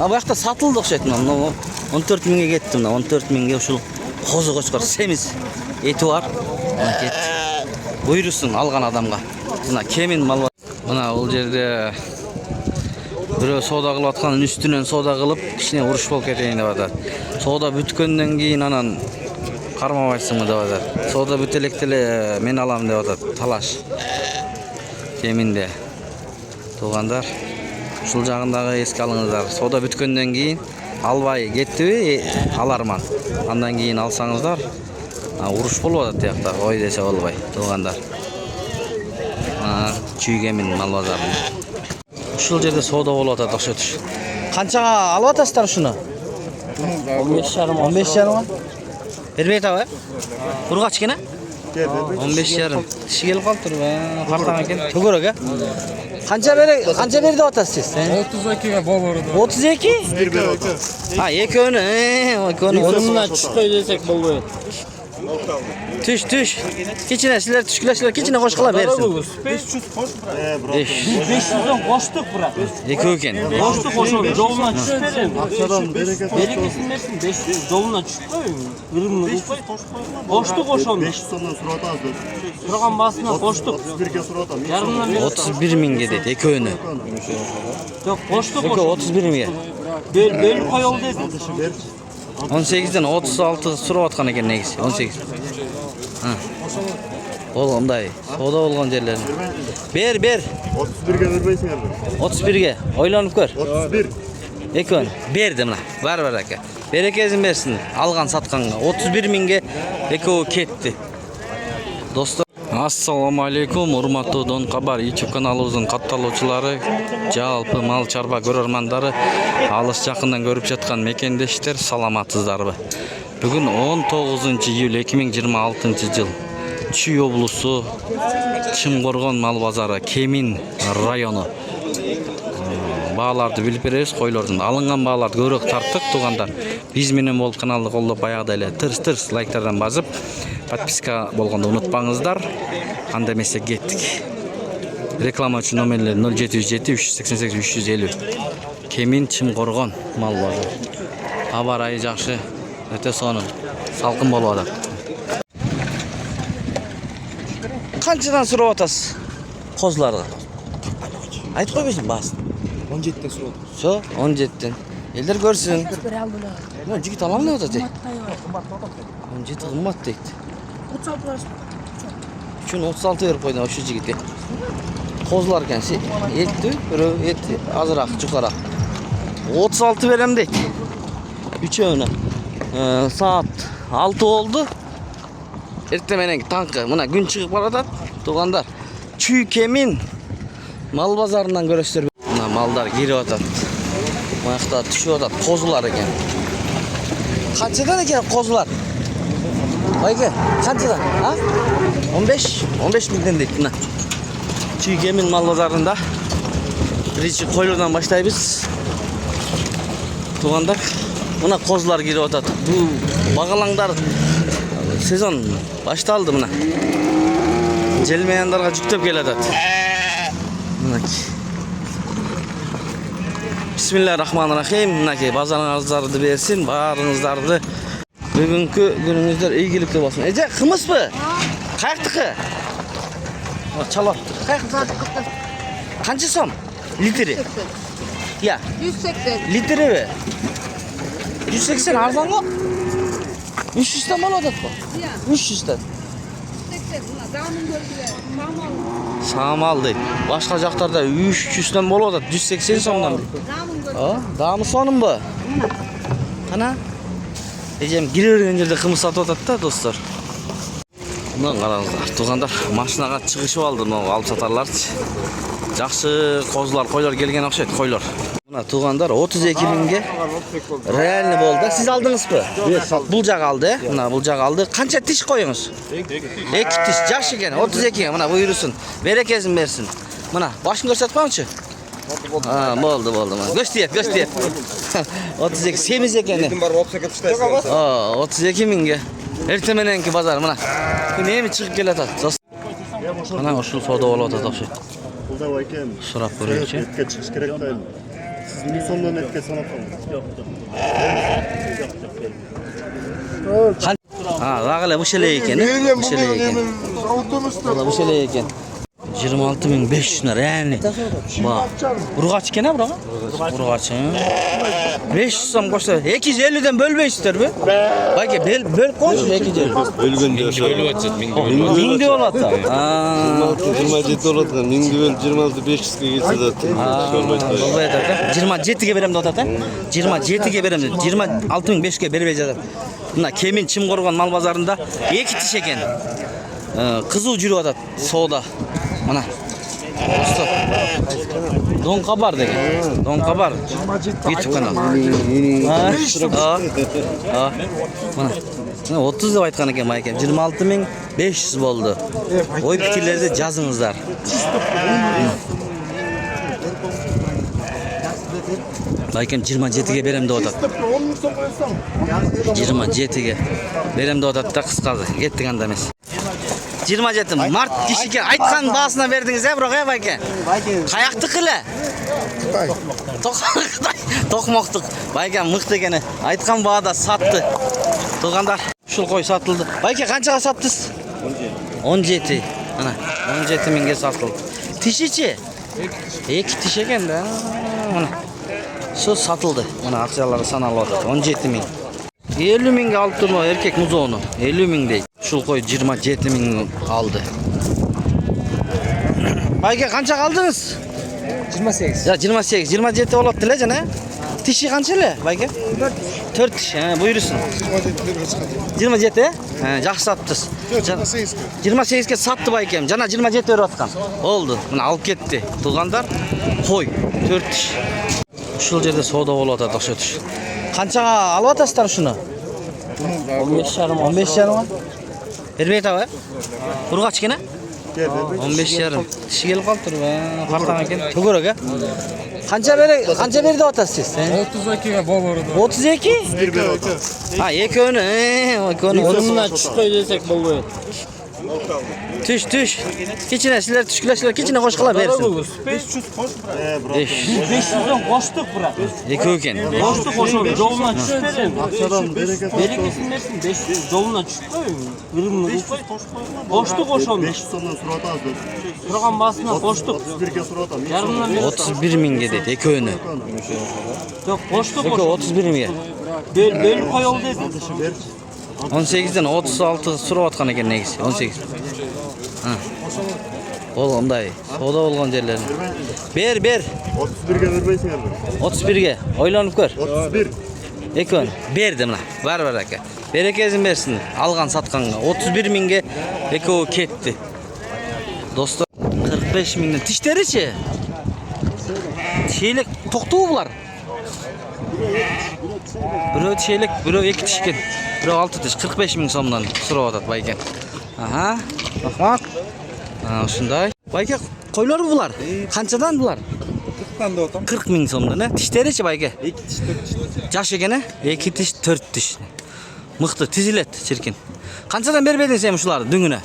А bu yoqda satıldı okşayt mına. 14 mingga ketdi mına. 14 mingga uşul qo'zi qo'chqor semiz eti var. Mana ketdi. Buyursun algan adamga. Mına kemin mal var. Mına ol jerde birөө соода кылып атканын үстүнөн соода кылып, кичине уруш болуп кетейин деп атат. Соода бүткөндөн кийин анан кармабайсыңбы деп атат. Соода бүтө электе эле мен алам деп атат. Талаш. Кеминде. Туугандар, ушул жагындагы эске алыңыздар. Соода бүткөндөн кийин албай кеттиби, аларман. Андан кийин алсаңыздар, уруш болуп атат тиякта. Ой десе болбой, туугандар. Чүй кемин мал базарында. Ушул жерде соода болуп атат окшойт. Канчага алып атасыздар ушуну? 15,5. 15,5. Бербей атабы? Кургач кene? 15,5. Киши келип калыптырбы? Картаң экен. Төгөрөк, э? Канча берди деп атасыз сиз? 32ге болорду. 32? Экөөнү, Орунна түшпөй десек болбойт. Түш. Кичине силер түшкүлөсүлөр, кичине кошкула берсин. 500 кош. 500дөн коштук бирок. Экөө экен. Коштук ошол жолуна түшпөйүн. Акчадан берекесин берсин. 500 жолуна түшпөйүн. Ырымны коштук ошол. 500 сомдон сурап атабыз. Сураган басына коштук. 31ге сурап атам. Жарымдан бери 31 миңге дейт экөөнү. жок, коштук Экөө ошол. 31 миңге. Бөлүп коёл дедим. 18ден 36 сурап аткан экен негизи. 18. Ол ондай соода болгон жерлер. Бер. 31ге бербейсиңерби? 31ге. Ойлонуп көр. 31. Экөөнү берди мына. Бар ака. Берекесин берсин. Алган сатканга 31 миңге экөө кетти. Достор, ассаламу алейкум, урматтуу Дон Кабар YouTube каналыбыздын катталуучулары, жалпы мал чарба көрөрмандары, алыс жакындан көрүп жаткан мекендештер, саламатсыздарбы? Бүгүн 19 июль 2026 жыл. Чүй облусу, Чымкоргон мал базары, Кемин району. Бааларды билип беребиз, койлордун алынган бааларды көрөк тарттык туугандар. Биз менен болуп каналды колдоп баягыдай эле тырс лайктардан басып, подписка болгонду унутпаңыздар. Анда эмесе кеттик. Реклама үчүн номерлер 0707 388 350. Кемин Чымкоргон мал базары. Аба ырайы жакшы, өтө сонун, салкын болуп атат. Канчадан сурап атасыз козуларга? Айтып койбойсуң баасын. 17ден сурап. Со, 17ден. Элдер көрсүн. Жигит алам деп атат. 17 кымбат дейт. 36 берип койдум ошо жигитке. Козулар экен, этти, бирөө эти азыраак, жукараак. 36 берем дейт. Үчөөнө. Саат 6 болду. Эртең мененки таңкы мына күн чыгып баратат. Туугандар, Чүй Кемин мал базарынан көрөсүздөр. Мына малдар кирип атат. Мына түшүп атат, козулар экен. Канчадан экен козулар? Байке, канчадан? 15 миңден дейт мына. Чүй Кемин мал базарында. Биринчи койлордон баштайбыз. Туугандар, мына козулар кирип атат. Бул багалаңдар сезон башталды мына. Желмеяндарга жүктөп келатат. Мынакей. Бисмиллахиррахманиррахим. Мынакей базарыңыздарды берсин, баарыңыздарды. Бүгүнкү күнүңүздөр ийгиликтүү болсун. Эже, кымызбы? Каяктыкы? Чалап. Канча сом? Литри? Я. 180. Литриби? 180 арзан го? 300'den mal adat bu. 300'den. 180. Damın gördüler. Samal değil. Başka jaktarda 300'den bol adat. 180 somdan. Damın gördüler. Damı sonun bu. Ana. Ejem gireverген жерде кымыз сатып атат да, достор. Мына караңыздар, туугандар, машинага чыгышып алды мына алып сатарларчы. Жакшы козулар, койлор келген окшойт, койлор. Мына туугандар 32 миңге реально болду. Сиз алдыңызбы? Бул жак алды, мына бул жак алды. Канча тиш коюңуз? 2 тиш, жаш экен, 32. Мына буйрусун, берекесин берсин. Мына башын көрсөтүп коюңчу. Болду. Көз тиеп. 32 сemiz экен. 32 миңге. Эртең мененки базар мына. Күн эми чыгып келатат. Мына ушул соода болуп атат окшойт. Булда байкен. Сурап көрөйүнчү. Этке чыгыш керек да. Bir sondan etke sanat mı? Ha, rağle bu şele eken. Bu şele eken. Valla bu şele eken. 26.500 lira yani. Bak. Urgaç eken ha buraga? Urgaç. 500 so'm qo'shsa 250'den bölmeyizler mi? Bak böl qo'sh 250. Bölgünde şöyle Ming de oladi. Ha. 27 oladi. 1000 böl 26 500 ga kelsa zaten. Bo'lmaydi aka. 27 ga berem deyapti aka. 27 ga berem dedi. 26.500 ga berib жатат. Mına Kemin Çimqo'rg'on mal bozorida 2 tish ekan. Qiziq yurib жатат savdo. Mana. Do'stlar. Don Xabar degan. Don Xabar. YouTube kanal. Ha. Mana 30 deb aytgan ekan Mayka. 26.500 bo'ldi. Oy fikrlarni yozingizlar. Maykem 27 ga berem deb o'tadi. 27 ga berem deb o'tadi da qisqasi. Ketdik anda emas. 27 mart kishiga aytgan bahasına verdingiz ya biroq aka. Qayoqni qila? To'qmoqdiq. Bayka mıqtı ekan. Aytgan bahada satdı. To'g'andar, shul qo'y satıldı. Bayka qanchaga satdingiz? 17. Ana 17 mingga satıldı. Tishichi? 2 tish ekan-da. Mana. Şu satıldı. Mana aksiyaları sanalyapti. 17 ming. 50 mingga olib turma erkek muzoni. 50 ming deydi. Shul qo'y 27 ming aldı. Bayka qancha qaldingiz? 28. Ya 28, 27 olaptı jana. Tishi qanchali Bayka? 4 tish. Ha, buyursun. 27? Ha, yaxshi satdingiz. 28 ga satdı Baykem. Jana 27 berayotgan. Oldu. Mana alıp ketdi. Tug'andar qo'y 4 tish. Shul yerda savdo bo'layotadi o'xshatish. Qanchaga alyapsizlar shuni? 15,5 Bermeydi abi. Urgaç gene? 15,5. Tishi kelib qolib turib, qartang ekan. To'g'ri aka. Qancha berdi otasiz siz? 32 ga bo'ladi. 32? Ha, ekoni. O'rnidan tushib qo'y desak bo'ladi. Tush. Kichina sizlar tushkulasizlar, kichina qo'shqilab bersin. 500 qo'sh. 500 dan qo'shdik bura. Eko ekan. Qo'shdik qo'shib, yolundan tushib berin. Berekesini bersin 500 yolundan tushib qo'y. Irimni qo'y. Qo'shdik qo'shib. 500 sondan surat azdı. Turgan basına qo'shdik. 31 ga surat azdı. Yarımdan bersin. 31 mingga dedi ekoni. Yo'q, qo'shdik Eko qo'shib. 31 mingga. Bel qo'yol dedi. 18'den 36 suratgan ekan negisi. 18. Ha. Olganday. Savdo bo'lgan yerlerini. Ber. 31 ga vermeysin abi. 31 ga. Oylanıp ko'r. 31. Ekon berdim la. Var aka. Berekezin bersin. Algan satqanga 31 mingga eko ketdi. Dostlar 45 mingdan tishterichi? Tishlik to'xtu bular. Birov tishlik, birov 2 tishkin. Birov 6 tish 45 ming so'mdan so'rayotadi Baykan. Aha, rahmat. Ha, shunday. Bayka qo'ylar bular. Qanchadan bular? 40'dan da otam. 40 ming so'mdan, ha? Tishterichi Bayka? 2 tish 4 tish. Yaş ekene 2 tish 4 tish. Mıqtı tizilet çirkin. Qanchadan berbedin sen şularni düngüne?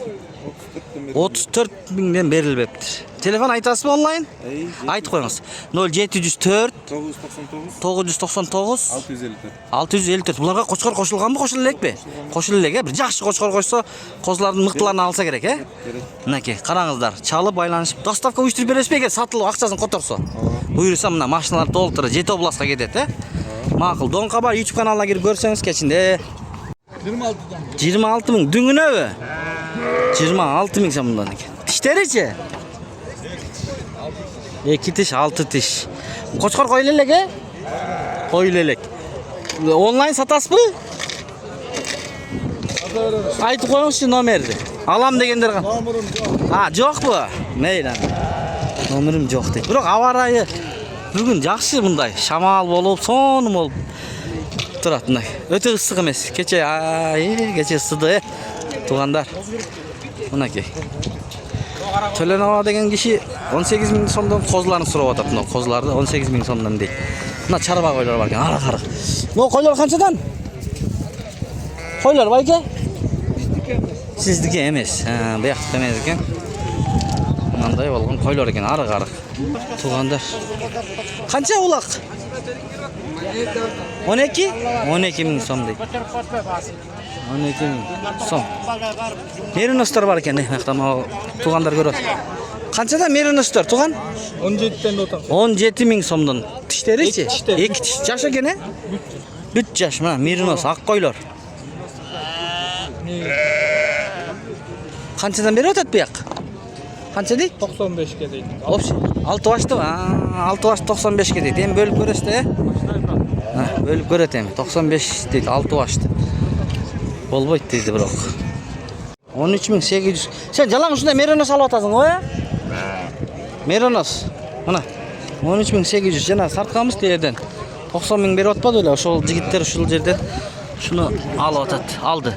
34 mingden berilbeptir. Telefon aytasızmı online? Aytib qo'yingiz. 0704 999 654. Bularga qo'chqor qo'shilganmi, qo'shililekmi? Qo'shililek, bir yaxshi qo'chqor qo'shsa, qo'zlarning miqdorlarini alsa kerak, ha? Minaki, qarangizlar, chalib baylanishib, dostavka uyushtirib berasizmi ekan, sotilib aqchasini qo'tarsa. Buyursa, mana mashinalar to'ltirib, Jet oblastga ketadi, ha? Ma'qul, Don Xabar YouTube kanaliga kirib ko'rsangiz kechinde. 26 ming düngünevi. 26 ming so'mdan ekan. Tishterichi? 2 tish, 6 tish. Qo'chqor qo'yilelek, ha? Qo'yilelek. Online satasizmi? Aytib qo'yingizchi nomerni. Alam deganlar. Nomerim yo'q. Ha, yo'q bu. Mayli. Nomerim yo'q deb. Biroq avariya bugun yaxshi bunday. Shamol bo'lib, so'nim bo'lib turadi. O'ta issiq emas. Kecha isidi. Tug'andar. Bunaki. To'lanova degan kishi 18 ming so'mdan qo'zlarni so'rayapti. Buni qo'zlarni 18 ming so'mdan deydi. Buna charba qo'ylar bor ekan. Qara. Bu qo'ylar qanchadan? Qo'ylar Bayka? Sizniki emas. Ha, bu yoqda emas ekan. Мындай болгон койлор экен, арык-арык. Туугандар. Канча улак? 12? 12 миң сом дейт. 12 миң сом. Мериностор бар экен, мына туугандар көрөт. Канчада мериностор, тууган? 17'den de otam. 17 миң сомдон. Тиштеричи? 2 тиш. Жаш экен, 3 жаш, мына меринос, ак койлор. Канчадан берип атат буяк? Канча дейт? 95'e deydi. Общий 6 башты, 6 баш 95 дейт. Эми бөлүп көрөсүз да, бөлүп көрөт эми. 95 дейт, 6 башты. Болбойт дейди бирок. 13800. Сен жалаң ушундай меринос алып атасың го, Меринос. Мына 13800 жана сарткамыз тиерден 90 миң берип атпады эле. Ошол жигиттер ушул жерден шуну алып атат, алды.